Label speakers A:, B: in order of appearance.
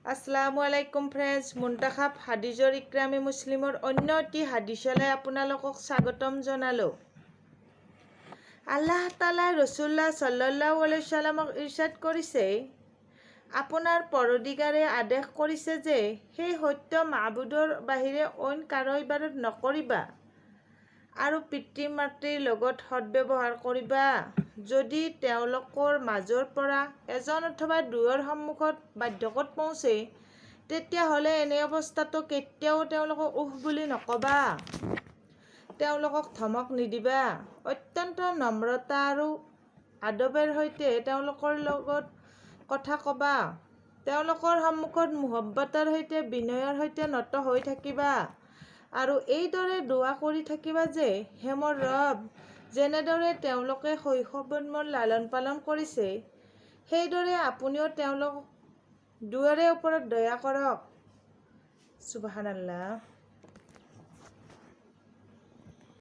A: আসসালামু আলাইকুম ফ্ৰেণ্ডছ, মুন্তাখাব হাদিজৰ ইকৰামী মুছলিমৰ অন্য এটি হাদিছলৈ আপোনালোকক স্বাগতম জনালোঁ। আল্লাহ তাআলাই ৰাসূলুল্লাহ সাল্লাল্লাহু আলাইহি ওয়াসাল্লামক ইৰশাদ কৰিছে, আপোনাৰ পৰদিগাৰে আদেশ কৰিছে যে সেই সত্য মাবুদৰ বাহিৰে অইন কাৰো ইবাদত নকৰিবা আৰু পিতৃ মাতৃৰ লগত সদ্ব্যৱহাৰ কৰিবা। যদি তেওঁলোকৰ মাজৰ পৰা এজন অথবা দুয়োৰ সন্মুখত বাৰ্ধক্যত পहुঁচে, তেতিয়াহ'লে এনে অৱস্থাতো কেতিয়াও তেওঁলোকক উহ বুলি নকবা। তেওঁলোকক ধমক নিদিবা। অত্যন্ত নম্ৰতা আৰু আদবেৰ সৈতে তেওঁলোকৰ লগত কথা কবা। তেওঁলোকৰ সন্মুখত মুহব্বতৰ সৈতে বিনয়ৰ সৈতে নত হৈ থাকিবা আৰু এইদৰে দোৱা কৰি থাকিবা যে, হে মোৰ ৰব, যেনেদৰে তেওঁলোকে শৈশৱত মোৰ লালন পালন কৰিছে, সেইদৰে আপুনিও তেওঁলোক দুয়োৰে ওপৰত দয়া কৰক। সুবহানাল্লাহ।